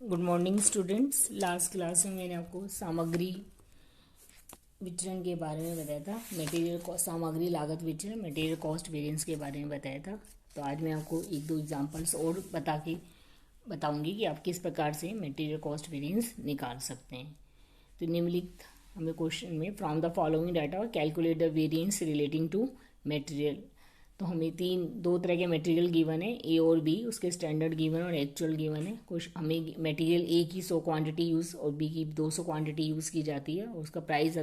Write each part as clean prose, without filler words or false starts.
Good morning students. Last class में मैंने आपको सामग्री विचरण के बारे में बताया था। मटेरियल कॉस्ट, सामग्री लागत विचरण, मटेरियल कॉस्ट वेरिएंस के बारे में बताया था। तो आज मैं आपको एक दो एग्जांपल्स और बताऊंगी कि आप किस प्रकार से मटेरियल कॉस्ट वेरिएंस निकाल सकते हैं। तो निम्नलिखित हमें क्वेश्चन में from the following data calculate the variance relating to material. तो हमें दो तरह के मटेरियल गिवन है, ए और बी, उसके स्टैंडर्ड गिवन और एक्चुअल गिवन है। कुछ हमें मटेरियल ए की 100 क्वांटिटी यूज़ और बी की 200 क्वांटिटी यूज़ की जाती है और उसका प्राइस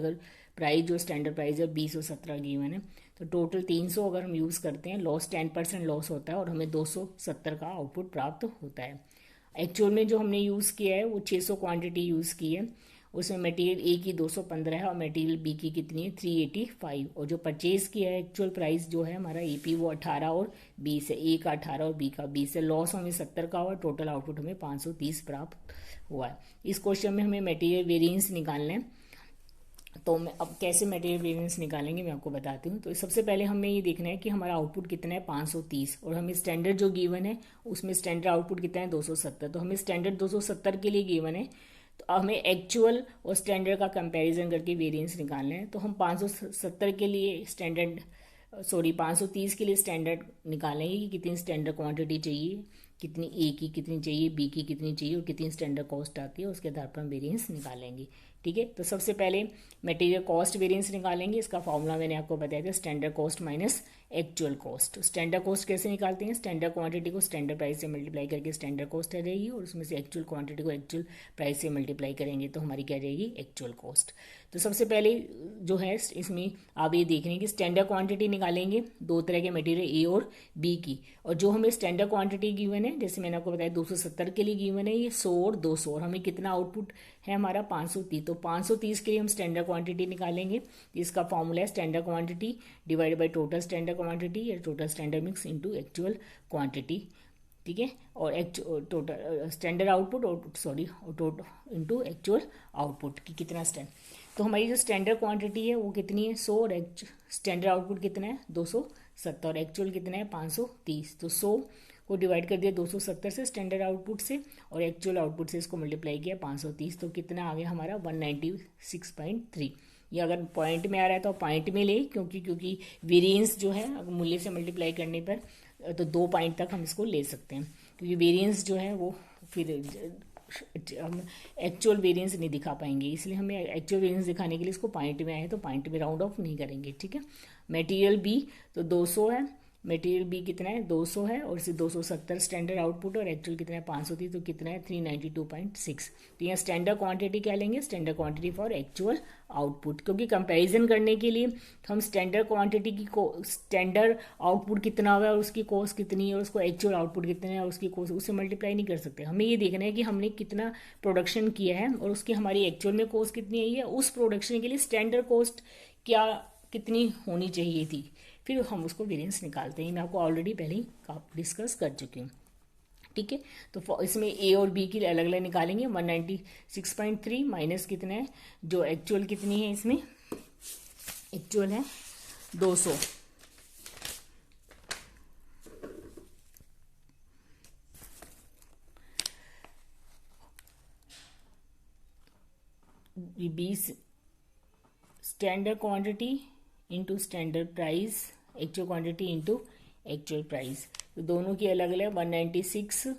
जो स्टैंडर्ड प्राइस है 217 गिवन है। तो टोटल 300 अगर हम यूज़ करते हैं, लॉस 10% लॉस होता है और हमें 270 का आउटपुट प्राप्त होता है। एक्चुअल में जो हमने यूज़ किया है वो 600 क्वांटिटी यूज़ की है। उसमें मटेरियल ए की 215 है और मटेरियल बी की कितनी है 385। और जो परचेज किया है एक्चुअल प्राइस जो है हमारा एपी वो 18 और 20 है, ए का 18 और बी का 20 है। लॉस हमें 70 का हुआ, टोटल आउटपुट हमें 530 प्राप्त हुआ है। इस क्वेश्चन में हमें मटेरियल वेरिएंस निकालना है। तो मैं अब कैसे मटेरियल वेरिएंस निकालेंगे मैं आपको बताती हूँ। तो सबसे पहले हमें ये देखना है कि हमारा आउटपुट कितना है 530 और हमें स्टैंडर्ड जो गिवन है उसमें स्टैंडर्ड आउटपुट कितना है 270। तो हमें स्टैंडर्ड 270 के लिए गिवन है, तो हमें एक्चुअल और स्टैंडर्ड का कंपैरिजन करके वेरिएंस निकालना है। तो हम 570 के लिए स्टैंडर्ड 530 के लिए स्टैंडर्ड निकालेंगे कि कितनी स्टैंडर्ड क्वांटिटी चाहिए, कितनी ए की कितनी चाहिए, बी की कितनी चाहिए और कितनी स्टैंडर्ड कॉस्ट आती है, उसके आधार पर हम वेरिएंस निकालेंगे। ठीक है, तो सबसे पहले मटेरियल कॉस्ट वेरिएंस निकालेंगे। इसका फॉर्मूला मैंने आपको बताया था, standard cost minus actual cost. Standard cost कैसे निकालते हैं, स्टैंडर्ड क्वांटिटी को स्टैंडर्ड प्राइस से मल्टीप्लाई करके स्टैंडर्ड कॉस्ट आ जाएगी और उसमें से एक्चुअल क्वांटिटी को एक्चुअल प्राइस से मल्टीप्लाई करेंगे तो हमारी क्या जाएगी एक्चुअल कॉस्ट। तो सबसे पहले जो है इसमें आप ये देख रहे हैं कि स्टैंडर्ड क्वांटिटी निकालेंगे दो तरह के मटेरियल ए और बी की। और जो हमें स्टैंडर्ड क्वांटिटी गिवन है, जैसे मैंने आपको बताया 270 के लिए गिवन है ये 100 और 200 और हमें कितना आउटपुट है हमारा 530। तो 530 के लिए हम स्टैंडर्ड क्वांटिटी निकालेंगे। इसका फॉर्मूला है standard quantity divide by total standard quantity या total standard mix into actual quantity. ठीक है, और टोटल स्टैंडर्ड आउटपुट और टोटल इनटू एक्चुअल आउटपुट की कितना स्टैंड। तो हमारी जो स्टैंडर्ड क्वांटिटी है वो कितनी है 100 और स्टैंडर्ड आउटपुट कितना है 270 और एक्चुअल कितना है 530। तो 100 को डिवाइड कर दिया 270 से स्टैंडर्ड आउटपुट से और एक्चुअल आउटपुट से इसको मल्टीप्लाई किया 530। तो कितना आ गया हमारा 196.3। ये अगर पॉइंट में आ रहा है तो पॉइंट में ले, क्योंकि वेरिएंस जो है अगर मूल्य से मल्टीप्लाई करने पर तो 2 पॉइंट तक हम इसको ले सकते हैं, क्योंकि वेरिएंस जो है वो फिर हम एक्चुअल वेरिएंस नहीं दिखा पाएंगे, इसलिए हमें एक्चुअल वेरिएंस दिखाने के लिए इसको पॉइंट में आए तो पॉइंट में राउंड ऑफ नहीं करेंगे। ठीक है, मटेरियल बी तो 200 है, मटेरियल बी कितना है 200 है और इसे 270 स्टैंडर्ड आउटपुट और एक्चुअल कितना है 530। तो कितना है 392.6। तो यहाँ स्टैंडर्ड क्वांटिटी क्या लेंगे, standard quantity for actual output, क्योंकि कंपैरिजन करने के लिए हम स्टैंडर्ड क्वांटिटी की स्टैंडर्ड आउटपुट कितना हुआ है और उसकी कॉस्ट कितनी है और उसको एक्चुअल आउटपुट कितना है और उसकी कॉस्ट उससे मल्टीप्लाई नहीं कर सकते। हमें ये देखना है कि हमने कितना प्रोडक्शन किया है और उसकी हमारी एक्चुअल में कॉस्ट कितनी आई है, उस प्रोडक्शन के लिए स्टैंडर्ड कॉस्ट क्या कितनी होनी चाहिए थी, फिर हम उसको वेरिएंस निकालते हैं। मैं आपको ऑलरेडी पहले ही डिस्कस कर चुकी हूँ। ठीक है, तो इसमें ए और बी की अलग अलग निकालेंगे। 196.3 माइनस कितना है जो एक्चुअल कितनी है, इसमें एक्चुअल है 200। बीस standard quantity into standard price, actual quantity into actual price. तो दोनों की अलग अलग 196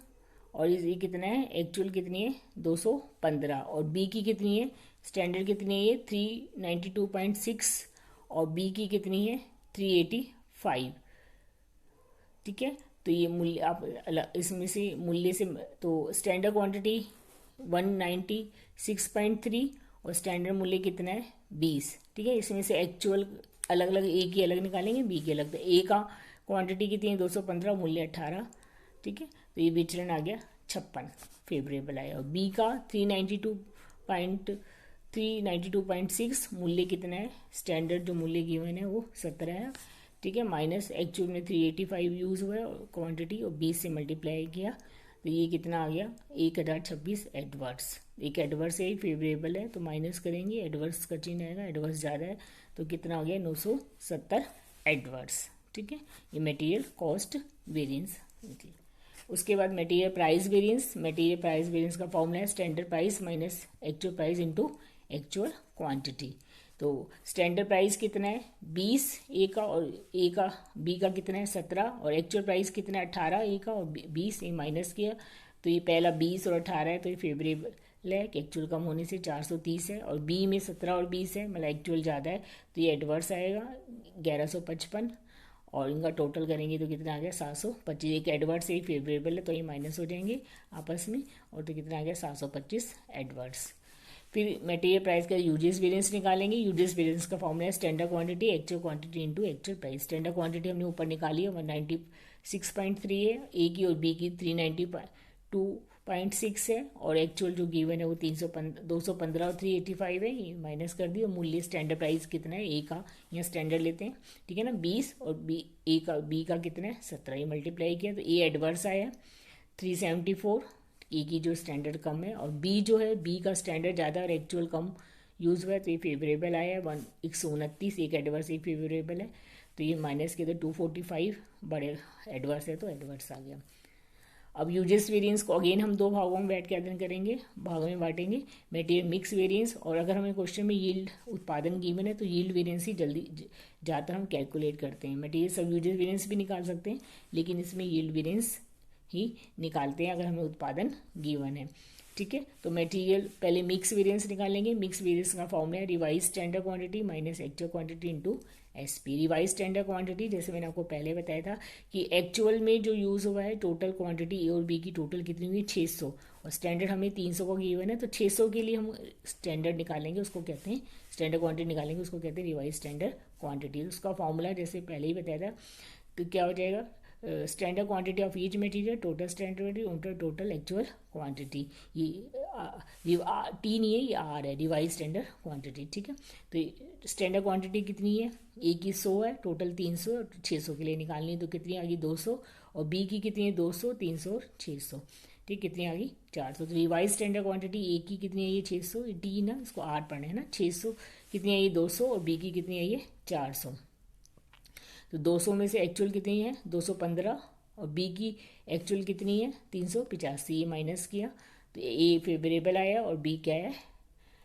और ये कितना है एक्चुअल कितनी है 215 और बी की कितनी है स्टैंडर्ड कितनी है ये 392.6 और बी की कितनी है 385। ठीक है, तो ये मूल्य आप इसमें से मूल्य से तो स्टैंडर्ड क्वांटिटी 196.3 और स्टैंडर्ड मूल्य कितना है 20। ठीक है, इसमें से एक्चुअल अलग अलग, ए की अलग निकालेंगे बी की अलग। तो ए का क्वांटिटी कितनी है 215, मूल्य 18। ठीक है, तो ये विचरण आ गया 56 फेवरेबल आया। और बी का 392.6 मूल्य कितना है, स्टैंडर्ड जो मूल्य गिवन है वो 17 है। ठीक है, माइनस एक्चुअल में 385 यूज़ हुआ है क्वांटिटी और 20 से मल्टीप्लाई किया तो ये कितना आ गया 1026 एडवर्स। एक एडवर्स है, एक फेवरेबल है तो माइनस करेंगे, एडवर्स का चिन्ह आएगा, एडवर्स ज़्यादा है तो कितना हो गया 970 एडवर्स। ठीक है, ये मटेरियल कॉस्ट वेरिएंस निकली। उसके बाद material price variance, material price variance का फॉर्मूला है standard price minus actual price into actual quantity. तो स्टैंडर्ड प्राइस कितना है 20 ए का, और ए का बी का कितना है 17, और एक्चुअल प्राइस कितना है 18 ए का, और 20 ए माइनस किया तो ये पहला 20 और 18 है तो ये फेवरेबल है कि एक्चुअल कम होने से 430 है, और बी में 17 और 20 है मतलब एक्चुअल ज़्यादा है तो ये एडवर्स आएगा 1155, और इनका टोटल करेंगे तो कितना आ गया 725। एक एडवर्स एक फेवरेबल है तो ये माइनस हो जाएंगे आपस में, और तो कितना आ गया 725 एडवर्स। फिर मटेरियल प्राइस का यूजेस वेरिएंस निकालेंगे। यूजेस वेरिएंस का फॉर्मूला है standard quantity actual quantity into actual price. Standard quantity हमने ऊपर निकाली है 196.3 है, ए की और बी की 392.6 है, और एक्चुअल जो गिवन है वो 215 और 385 है, ये माइनस कर दी। और मूल्य स्टैंडर्ड प्राइस कितना है ए का, यहाँ स्टैंडर्ड लेते हैं ठीक है ना 20, और बी का कितना है 17, ये मल्टीप्लाई किया तो ए एडवर्स आया 374, ए की जो स्टैंडर्ड कम है, और बी जो है बी का स्टैंडर्ड ज़्यादा और एक्चुअल कम यूज़ हुआ है तो ये फेवरेबल आया है 129, एक एडवर्स एक फेवरेबल है तो ये माइनस किया तो 245 बड़े एडवर्स है तो एडवर्स आ गया। अब यूजेस वेरिएंस को अगेन हम दो भागों में बैठ के अध्ययन करेंगे, भागों में बांटेंगे मटेरियल मिक्स वेरिएंस, और अगर हमें क्वेश्चन में यील्ड उत्पादन गिवन है तो यील्ड वेरिएंस ही जल्दी ज़्यादातर हम कैलकुलेट करते हैं। मटेरियल सब यूजेस वेरिएंस भी निकाल सकते हैं लेकिन इसमें यील्ड वेरिएंस ही निकालते हैं अगर हमें उत्पादन गिवन है ठीक है। तो मटेरियल पहले मिक्स वेरिएंस निकालेंगे। मिक्स वेरिएंस का फॉर्मूला है revise standard quantity minus actual quantity into SP. Revise standard quantity जैसे मैंने आपको पहले बताया था कि एक्चुअल में जो यूज़ हुआ है टोटल क्वांटिटी ए और बी की टोटल कितनी हुई 600, और स्टैंडर्ड हमें 300 का गिवन है तो 600 के लिए हम स्टैंडर्ड निकालेंगे, उसको कहते हैं स्टैंडर्ड क्वांटिटी निकालेंगे, उसको कहते हैं रिवाइज स्टैंडर्ड क्वांटिटी। उसका फॉर्मूला जैसे पहले ही बताया था तो क्या हो जाएगा standard quantity of each material total standard quantity total actual quantity, ये टी नहीं है ये आर है रिवाइज स्टैंडर्ड क्वांटिटी ठीक है। तो स्टैंडर्ड क्वांटिटी कितनी है ए की 100 है, टोटल 300, 600 के लिए निकालनी है तो कितनी आ गई 200, और बी की कितनी है 200, 300 और 600 ठीक कितनी आ गई 400। तो रिवाइज स्टैंडर्ड क्वांटिटी ए की कितनी है ये 600, डी ना इसको आर पढ़ना है ना 600, कितनी है ये 200, और बी की कितनी है ये 400। तो 200 में से एक्चुअल कितनी है 215, और बी की एक्चुअल कितनी है 385, ये माइनस किया तो ए फेवरेबल आया और बी क्या है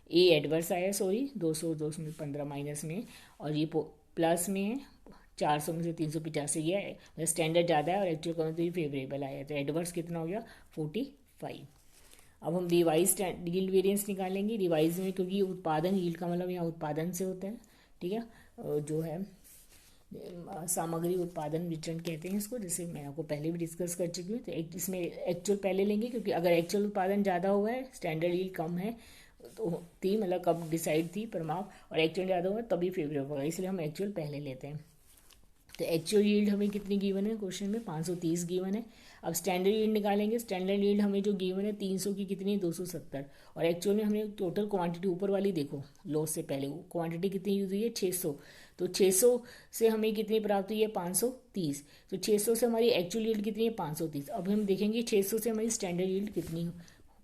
ए एडवर्स आया सॉरी 200 में 15 माइनस में, और ये प्लस में है 400 में से 385 गया है मतलब स्टैंडर्ड ज़्यादा है और एक्चुअल कम तो ये फेवरेबल आया तो एडवर्स कितना हो गया 45। अब हम रिवाइज यील्ड वेरिएंस निकालेंगे। रिवाइज में क्योंकि उत्पादन यील्ड का मतलब यहाँ उत्पादन से होता है ठीक है, जो है सामग्री उत्पादन विचरण कहते हैं इसको, जैसे मैं आपको पहले भी डिस्कस कर चुकी हूँ। तो इसमें एक्चुअल पहले लेंगे क्योंकि अगर एक्चुअल उत्पादन ज़्यादा हुआ है स्टैंडर्ड यील्ड कम है तो थी मतलब कब डिसाइड थी परिमाप, और एक्चुअल ज़्यादा हुआ तभी फेवरेबल होगा, इसलिए हम एक्चुअल पहले लेते हैं। तो एक्चुअल यील्ड हमें कितनी गिवन है क्वेश्चन में 530 गिवन है। अब स्टैंडर्ड यील्ड निकालेंगे। स्टैंडर्ड यील्ड हमें जो गिवन है 300 की कितनी है 270, और एक्चुअल में हमने टोटल क्वांटिटी ऊपर वाली देखो लॉस से पहले क्वांटिटी कितनी यूज हुई है 600, तो 600 से हमें कितनी प्राप्त हुई है 530, तो 600 से हमारी एक्चुअल यील्ड कितनी है 530। अब हम देखेंगे 600 से हमारी स्टैंडर्ड यील्ड कितनी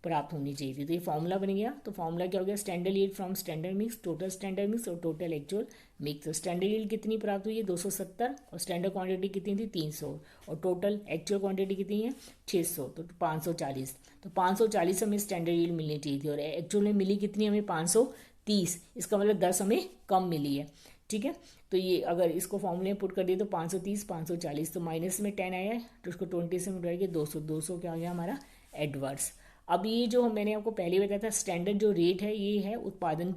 प्राप्त होनी चाहिए थी, तो ये फॉर्मूला बन गया। तो फॉर्मूला क्या हो गया standard yield from standard mix total standard mix और टोटल एक्चुअल मिक्स। तो स्टैंडर्ड यील्ड कितनी प्राप्त हुई है 270, और स्टैंडर्ड क्वांटिटी कितनी थी 300, और टोटल एक्चुअल क्वांटिटी कितनी है 600 तो 540। तो 540 हमें स्टैंडर्ड यील्ड मिलनी चाहिए थी और एक्चुअल में मिली कितनी हमें 530, इसका मतलब 10 हमें कम मिली है ठीक है। तो ये अगर इसको फॉर्मूले में पुट कर दिए तो 530 540, तो माइनस में 10 आया है तो उसको 20 से मिटाइए के 200 क्या हो गया हमारा एडवर्स। अब ये जो मैंने आपको पहले बताया था स्टैंडर्ड जो रेट है ये है उत्पादन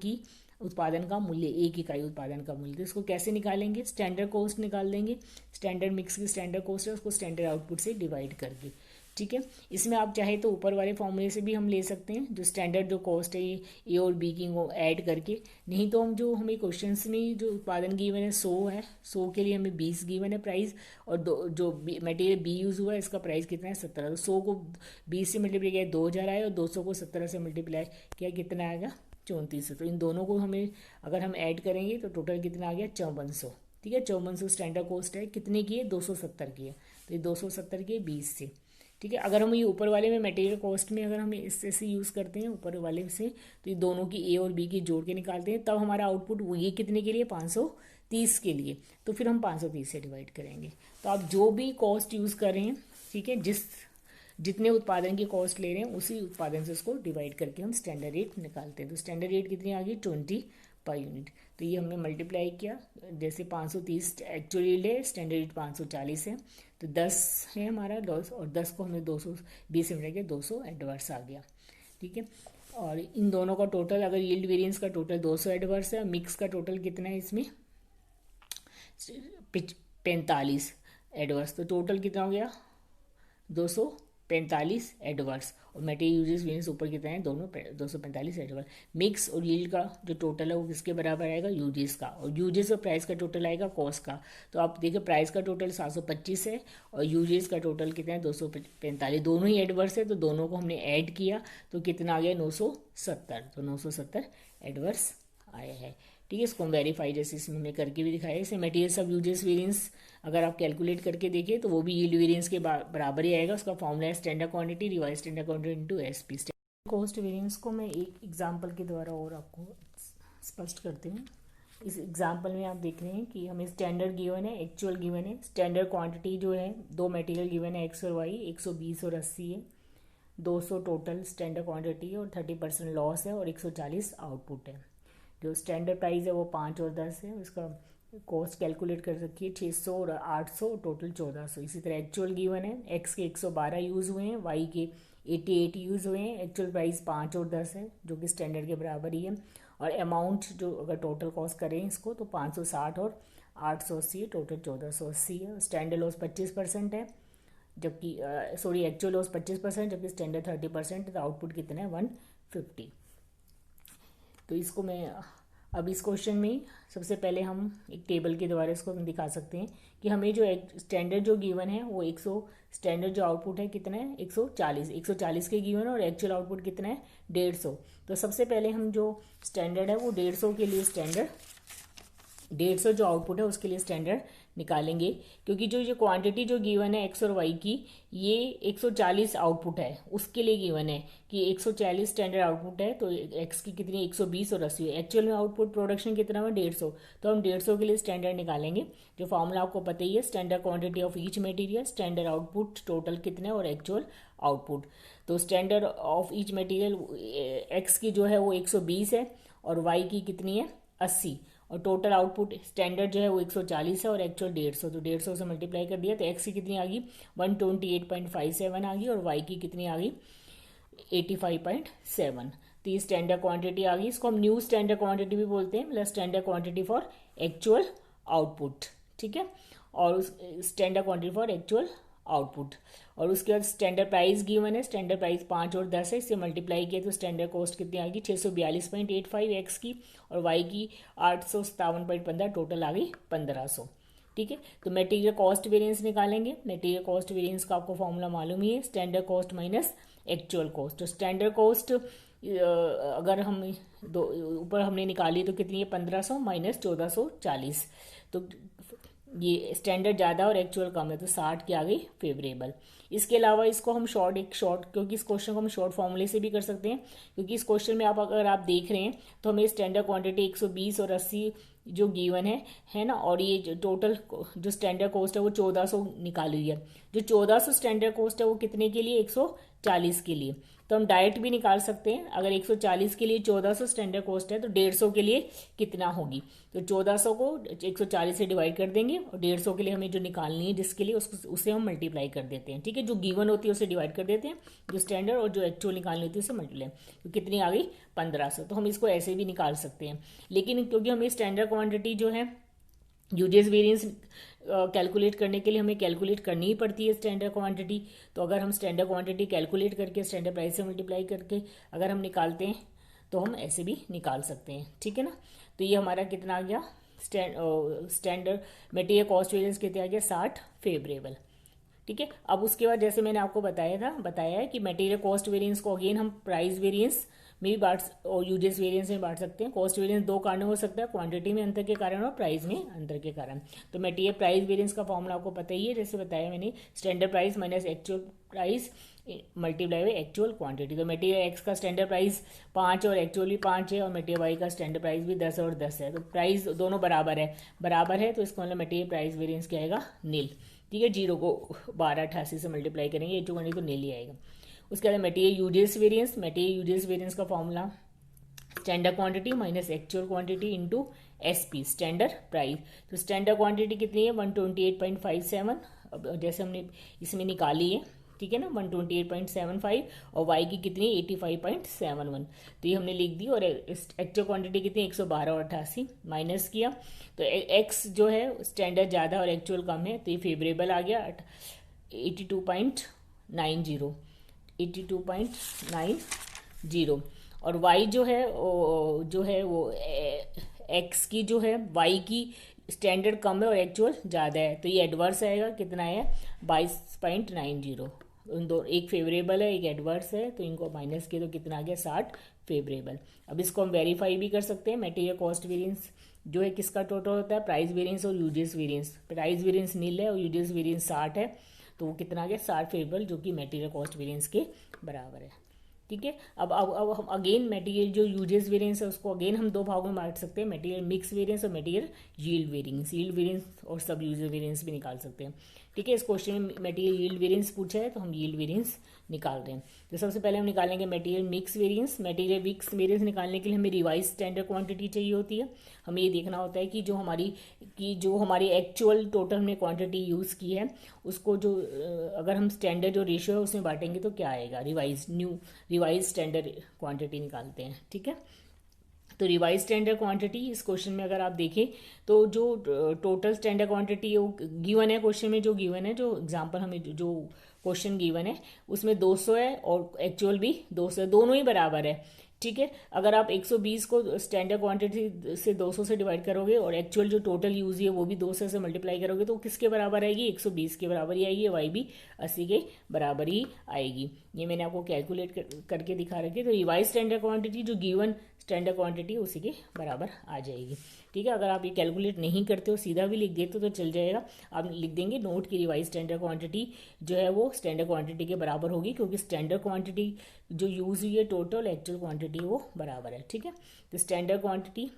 का मूल्य, एक इकाई उत्पादन का मूल्य। तो इसको कैसे निकालेंगे स्टैंडर्ड कॉस्ट निकाल देंगे, स्टैंडर्ड मिक्स की स्टैंडर्ड कॉस्ट है उसको स्टैंडर्ड आउटपुट से डिवाइड करके ठीक है। इसमें आप चाहे तो ऊपर वाले फॉर्मूले से भी हम ले सकते हैं जो स्टैंडर्ड जो कॉस्ट है ये ए और बी की वो ऐड करके, नहीं तो हम जो हमें क्वेश्चंस में जो उत्पादन गिवन है 100 है, 100 के लिए हमें 20 गिवन है प्राइस, और जो मटेरियल बी यूज़ हुआ है इसका प्राइस कितना है 17, तो 100 को 20 से मल्टीप्लाई किया 2000 आया और 200 को 17 से मल्टीप्लाई किया कितना आएगा 3400। तो इन दोनों को हमें अगर हम ऐड करेंगे तो टोटल कितना आ गया 5400 ठीक है। 5400 स्टैंडर्ड कॉस्ट है कितने की है 270 की है, तो ये 270 की है 20 से ठीक है। अगर हम ये ऊपर वाले में मटेरियल कॉस्ट में अगर हम इससे से यूज़ करते हैं ऊपर वाले से तो ये दोनों की ए और बी की जोड़ के निकालते हैं तब हमारा आउटपुट वो ये कितने के लिए 530 के लिए, तो फिर हम 530 से डिवाइड करेंगे। तो आप जो भी कॉस्ट यूज़ करें ठीक है जिस जितने उत्पादन की कॉस्ट ले रहे हैं उसी उत्पादन से उसको डिवाइड करके हम स्टैंडर्ड रेट निकालते हैं। तो स्टैंडर्ड रेट कितनी आ गई 20 पर यूनिट। तो ये हमने मल्टीप्लाई किया, जैसे 530 एक्चुअल यील्ड है, स्टैंडर्ड रेट 540 है, तो 10 है हमारा 10, और 10 को हमने 220 में रख के 200 एडवर्स आ गया। ठीक है, और इन दोनों का टोटल, अगर यील्ड वेरिएंस का टोटल 200 एडवर्स है, मिक्स का टोटल कितना है इसमें 45 एडवर्स, तो टोटल कितना हो गया 245 एडवर्स, और मटेरियल यूजेस वेरिएंस ऊपर कितना है दोनों 245 एडवर्स। मिक्स और यील्ड का जो टोटल है वो किसके बराबर आएगा, यूजेस का, और यूजेस और प्राइस का टोटल आएगा कॉस्ट का। तो आप देखिए प्राइस का टोटल 725 है और यूजेस का टोटल कितना है 245, दोनों ही एडवर्स है, तो दोनों को हमने ऐड किया तो कितना आ गया 970, तो 970 एडवर्स आया है। ठीक है, इसको हम वेरीफाई जैसे इसमें हमने करके भी दिखाया। इसे मटेरियल सब यूजेस वेरिएंस अगर आप कैलकुलेट करके देखिए तो वो भी यील्ड वेरिएंस के बराबर ही आएगा। उसका फॉर्मूला है standard quantity revise standard quantity into SP. Cost variance को मैं एक एग्जांपल के द्वारा और आपको स्पष्ट करती हूँ। इस एग्जांपल में आप देख रहे हैं कि हमें स्टैंडर्ड गिवन है, एक्चुअल गिवन है, स्टैंडर्ड क्वांटिटी जो है दो मटेरियल गिवन है एक्स और वाई, 120 और 80 है, 200 टोटल स्टैंडर्ड क्वांटिटी है और 30% लॉस है और 140 आउटपुट है। जो स्टैंडर्ड प्राइस है वो 5 और 10 है, उसका कॉस्ट कैलकुलेट कर रखी है 600 और 800, टोटल 1400। इसी तरह एक्चुअल गिवन है, एक्स के 112 यूज़ हुए हैं, वाई के 88 यूज़ हुए हैं, एक्चुअल प्राइस 5 और 10 है जो कि स्टैंडर्ड के बराबर ही है, और अमाउंट जो अगर टोटल कॉस्ट करें इसको तो 560 और 880 टोटल 1480 है। स्टैंडर्ड लॉस 25% है, जबकि एक्चुअल लॉस 25% जबकि स्टैंडर्ड 30% है, तो आउटपुट कितना है 150। तो इसको मैं अब इस क्वेश्चन में सबसे पहले हम एक टेबल के द्वारा इसको हम दिखा सकते हैं कि हमें जो स्टैंडर्ड जो गिवन है वो 100, स्टैंडर्ड जो आउटपुट है कितना है 140 के गिवन है, और एक्चुअल आउटपुट कितना है 150। तो सबसे पहले हम जो स्टैंडर्ड है वो 150 के लिए स्टैंडर्ड 150 जो आउटपुट है उसके लिए स्टैंडर्ड निकालेंगे, क्योंकि जो ये क्वांटिटी जो गिवन है एक्स और वाई की ये 140 आउटपुट है, उसके लिए गिवन है कि 140 स्टैंडर्ड आउटपुट है, तो एक्स की कितनी 120 और 80 है। एक्चुअल में आउटपुट प्रोडक्शन कितना है 150, तो हम 150 के लिए स्टैंडर्ड निकालेंगे। जो फॉर्मूला आपको पता ही है, standard quantity of each material, standard output total कितने और एक्चुअल आउटपुट। तो standard of each material x की जो है वो 120 है और वाई की कितनी है 80, और टोटल आउटपुट स्टैंडर्ड जो है वो 140 है और एक्चुअल 150, तो 150 से मल्टीप्लाई कर दिया तो एक्स की कितनी आ गई 128.57 आ गई और वाई की कितनी आ गई 85.7। तो ये स्टैंडर्ड क्वांटिटी आ गई। इसको हम न्यू स्टैंडर्ड क्वांटिटी भी बोलते हैं, मतलब standard quantity for actual output. ठीक है, और उस standard quantity for actual output, और उसके बाद स्टैंडर्ड प्राइस गिवन है, स्टैंडर्ड प्राइस 5 और 10 है, इससे मल्टीप्लाई किया तो स्टैंडर्ड कॉस्ट कितनी आ गई 642.85 एक्स की, और वाई की 857.15, टोटल आ गई 1500। ठीक है, तो मटेरियल कॉस्ट वेरिएंस निकालेंगे। मटेरियल कॉस्ट वेरिएंस का आपको फॉर्मूला मालूम ही है, standard cost minus actual cost. तो स्टैंडर्ड कॉस्ट अगर हम ऊपर हमने निकाली तो कितनी है 1500 माइनस 1440, तो ये स्टैंडर्ड ज़्यादा और एक्चुअल कम है, तो 60 की आ गई फेवरेबल। इसके अलावा इसको हम क्योंकि इस क्वेश्चन को हम शॉर्ट फॉर्मूले से भी कर सकते हैं, क्योंकि इस क्वेश्चन में अगर आप देख रहे हैं तो हमें स्टैंडर्ड क्वांटिटी 120 और 80 जो गिवन है ना, और ये जो टोटल जो स्टैंडर्ड कॉस्ट है वो 1400 निकाली हुई है। जो 1400 स्टैंडर्ड कॉस्ट है वो कितने के लिए 140 के लिए, तो हम डायरेक्ट भी निकाल सकते हैं। अगर 140 के लिए 1400 स्टैंडर्ड कॉस्ट है तो 150 के लिए कितना होगी, तो 1400 को 140 से डिवाइड कर देंगे और 150 के लिए हमें जो निकालनी है जिसके लिए उसे हम मल्टीप्लाई कर देते हैं। ठीक है, जो गिवन होती है उसे डिवाइड कर देते हैं, जो स्टैंडर्ड और जो एक्चुअल निकालनी होती है उसे मल्टीप्लाई, तो कितनी आ गई 1500। तो हम इसको ऐसे भी निकाल सकते हैं, लेकिन क्योंकि हमें स्टैंडर्ड क्वांटिटी जो है यूजेस वेरिएंस कैलकुलेट करने के लिए हमें कैलकुलेट करनी ही पड़ती है स्टैंडर्ड क्वांटिटी, तो अगर हम स्टैंडर्ड क्वांटिटी कैलकुलेट करके स्टैंडर्ड प्राइस से मल्टीप्लाई करके अगर हम निकालते हैं तो हम ऐसे भी निकाल सकते हैं। ठीक है ना, तो ये हमारा कितना आ गया स्टैंडर्ड मटेरियल कॉस्ट वेरिएंस कितना आ गया 60 फेवरेबल। ठीक है, अब उसके बाद जैसे मैंने आपको बताया है कि मटेरियल कॉस्ट वेरिएंस को अगेन हम प्राइस वेरिएंस में भी बांट और यूजेस वेरिएंस में बांट सकते हैं। कॉस्ट वेरिएंस दो कारण हो सकता है, क्वांटिटी में अंतर के कारण और प्राइस में अंतर के कारण। तो मटेरियल प्राइस वेरिएंस का फॉर्मूला आपको पता ही है, जैसे बताया मैंने, standard price minus actual price multiply by actual quantity. तो मटेरियल एक्स का स्टैंडर्ड प्राइस 5 और एक्चुअल भी 5 है, और मटेरियल वाई का स्टैंडर्ड प्राइस भी 10 और 10 है, तो प्राइस दोनों बराबर है तो इसका मतलब मटेरियल प्राइस वेरिएंस क्या आएगा 0। ठीक है, 0 को 1288 से मल्टीप्लाई करेंगे, H2 क्वांटिटी तो नील ही आएगा। उसके बाद material uses variance, material uses variance का formula standard quantity minus actual quantity into SP standard price. तो स्टैंडर्ड क्वांटिटी कितनी है 128.57, अब जैसे हमने इसमें निकाली है, ठीक है ना, 128.75, और Y की कितनी 85.71, तो ये हमने लिख दी। और एक्चुअल क्वांटिटी कितनी 112.88 माइनस किया, तो X जो है स्टैंडर्ड ज़्यादा और एक्चुअल कम है, तो ये फेवरेबल आ गया 82.90, 82.90। और Y जो है वो X की जो है Y की स्टैंडर्ड कम है और एक्चुअल ज़्यादा है, तो ये एडवर्स आएगा, कितना है 22.90। उन दो, एक फेवरेबल है एक एडवर्स है, तो इनको माइनस किया तो कितना आ गया 60 फेवरेबल। अब इसको हम वेरीफाई भी कर सकते हैं। मटेरियल कॉस्ट वेरिएंस जो है किसका टोटल होता है, प्राइस वेरिएंस और यूजेस वेरिएंस। प्राइस वेरिएंस नील है और यूजेस वेरिएंस 60 है, तो वो कितना आ गया 60 फेवरेबल, जो कि मटेरियल कॉस्ट वेरिएंस के बराबर है। ठीक है, अब हम अगेन मटेरियल जो यूजेस वेरिएंस है उसको अगेन हम दो भागों में बांट सकते हैं, मटेरियल मिक्स वेरिएंस और material yield variance. Yield variance और सब यूजर वेरिएंस भी निकाल सकते हैं। ठीक है, इस क्वेश्चन में मटेरियल यील्ड वेरिएंस पूछा है, तो हम यील्ड वेरिएंस निकाल रहे हैं। तो सबसे पहले हम निकालेंगे material mix variance. Material mix variance निकालने के लिए हमें रिवाइज स्टैंडर्ड क्वांटिटी चाहिए होती है। हमें ये देखना होता है कि जो हमारी एक्चुअल टोटल हमने क्वांटिटी यूज़ की है उसको जो अगर हम स्टैंडर्ड जो रेशियो है उसमें बांटेंगे तो क्या आएगा, रिवाइज स्टैंडर्ड क्वांटिटी निकालते हैं। ठीक है, तो रिवाइज स्टैंडर्ड क्वांटिटी इस क्वेश्चन में अगर आप देखें तो जो टोटल स्टैंडर्ड क्वांटिटी है वो गिवन है, क्वेश्चन में जो गिवन है, जो एग्जांपल हमें जो क्वेश्चन गिवन है उसमें 200 है और एक्चुअल भी 200 है, दोनों ही बराबर है। ठीक है, अगर आप 120 को स्टैंडर्ड क्वांटिटी से 200 से डिवाइड करोगे और एक्चुअल जो टोटल यूज है वो भी 200 से मल्टीप्लाई करोगे तो किसके बराबर आएगी, 120 के बराबर ही आएगी, वाई भी 80 के बराबर ही आएगी। ये मैंने आपको कैलकुलेट करके दिखा रखी है। तो रिवाइज स्टैंडर्ड क्वांटिटी जो गिवन स्टैंडर्ड क्वांटिटी उसी के बराबर आ जाएगी। ठीक है, अगर आप ये कैलकुलेट नहीं करते हो सीधा भी लिख देते हो तो चल जाएगा। आप लिख देंगे नोट की रिवाइज स्टैंडर्ड क्वांटिटी जो है वो स्टैंडर्ड क्वांटिटी के बराबर होगी, क्योंकि स्टैंडर्ड क्वांटिटी जो यूज हुई है टोटल एक्चुअल क्वांटिटी वो बराबर है। ठीक है, तो स्टैंडर्ड क्वांटिटी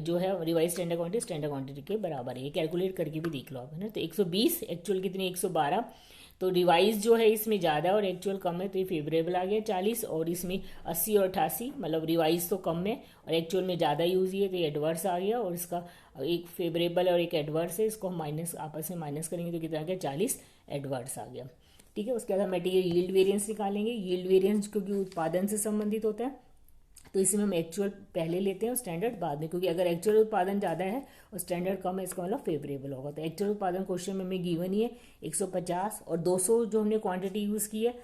जो है रिवाइज स्टैंडर्ड क्वांटिटी के बराबर है। ये कैलकुलेट करके भी देख लो आप, है ना। तो 120 एक्चुअल कितनी 112, तो रिवाइज जो है इसमें ज़्यादा और एक्चुअल कम है, तो ये फेवरेबल आ गया 40, और इसमें 80 और 88 मतलब रिवाइज तो कम है और एक्चुअल में ज़्यादा यूज है, तो ये एडवर्स आ गया, और इसका एक फेवरेबल और एक एडवर्स है, इसको हम माइनस आपस में माइनस करेंगे तो कितना आ गया 40 एडवर्स आ गया। ठीक है, उसके बाद हम मटेरियल यील्ड वेरिएंस निकालेंगे। यील्ड वेरिएंस क्योंकि उत्पादन से संबंधित होता है तो इसमें हम एक्चुअल पहले लेते हैं और स्टैंडर्ड बाद में, क्योंकि अगर एक्चुअल उत्पादन ज़्यादा है और स्टैंडर्ड कम है इसका मतलब फेवरेबल होगा। तो एक्चुअल उत्पादन क्वेश्चन में हमें गिवन ही है 150, और 200 जो हमने क्वांटिटी यूज़ की है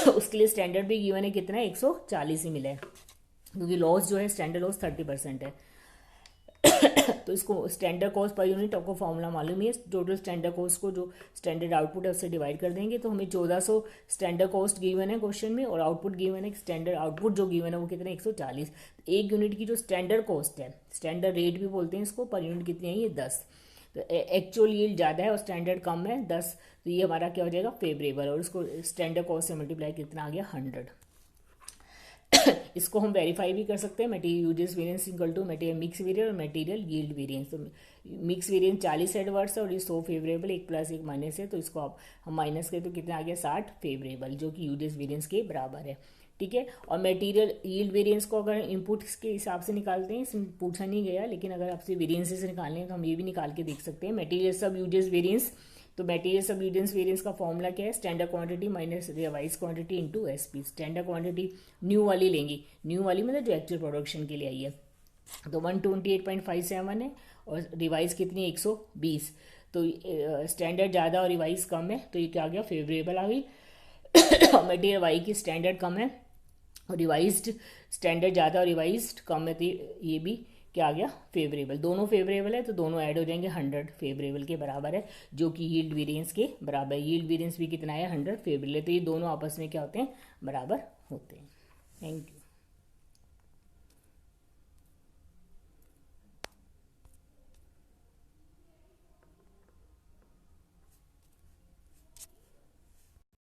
उसके लिए स्टैंडर्ड भी गिवन है, कितना है 140 ही मिला है, क्योंकि लॉस जो है स्टैंडर्ड लॉस 30% है। तो इसको स्टैंडर्ड कॉस्ट पर यूनिट आपको फॉर्मूला मालूम है, टोटल स्टैंडर्ड कॉस्ट को जो स्टैंडर्ड आउटपुट है उससे डिवाइड कर देंगे, तो हमें 1400 स्टैंडर्ड कॉस्ट गिवन है क्वेश्चन में, और आउटपुट गिवन है, स्टैंडर्ड आउटपुट जो गिवन है वो कितना 140। एक यूनिट की जो स्टैंडर्ड कॉस्ट है, स्टैंडर्ड रेट भी बोलते हैं इसको, पर यूनिट कितनी है ये 10। तो एक्चुअल यील्ड ज़्यादा है और स्टैंडर्ड कम है 10, तो ये हमारा क्या हो जाएगा फेवरेबल, और इसको स्टैंडर्ड कॉस्ट से मल्टीप्लाई कितना आ गया 100। इसको हम वेरीफाई भी कर सकते हैं, material uses variance equal to material mix variance और मटेरियल यील्ड वेरिएंस। तो मिक्स वेरिएंस 40 एडवर्स है और ये 100 फेवरेबल, 1 प्लस 1 माइनस है, तो इसको आप हम माइनस करें तो कितना आ गया 60 फेवरेबल, जो कि यूजेस वेरिएंस के बराबर है। ठीक है, और मटेरियल यील्ड वेरिएंस को अगर इनपुट्स के हिसाब से निकालते हैं, इसमें पूछा नहीं गया, लेकिन अगर आपसे वेरिएंसेस निकालने हैं तो हम ये भी निकाल के देख सकते हैं। मटेरियल सब यूजेस वेरिएंस, तो मटेरियल सब यूजेस वेरिएंस का फॉर्मूला क्या है, standard quantity minus revise quantity into SP. Standard quantity new वाली लेंगे, न्यू वाली मतलब जो एक्चुअल प्रोडक्शन के लिए आई है, तो 128.57 है और रिवाइज कितनी 120, तो स्टैंडर्ड ज़्यादा और रिवाइज कम है, तो ये क्या आ गया फेवरेबल आ गई। मटेरियल वाई की स्टैंडर्ड कम है और रिवाइज्ड स्टैंडर्ड ज़्यादा और रिवाइज्ड कम है, तो ये भी क्या आ गया फेवरेबल। दोनों फेवरेबल है तो दोनों ऐड हो जाएंगे, 100 फेवरेबल के बराबर है, जो कि यील्ड वेरिएंस के बराबर है। यील्ड वेरिएंस भी कितना है 100 फेवरेबल है, तो ये दोनों आपस में क्या होते हैं बराबर होते हैं। Thank you.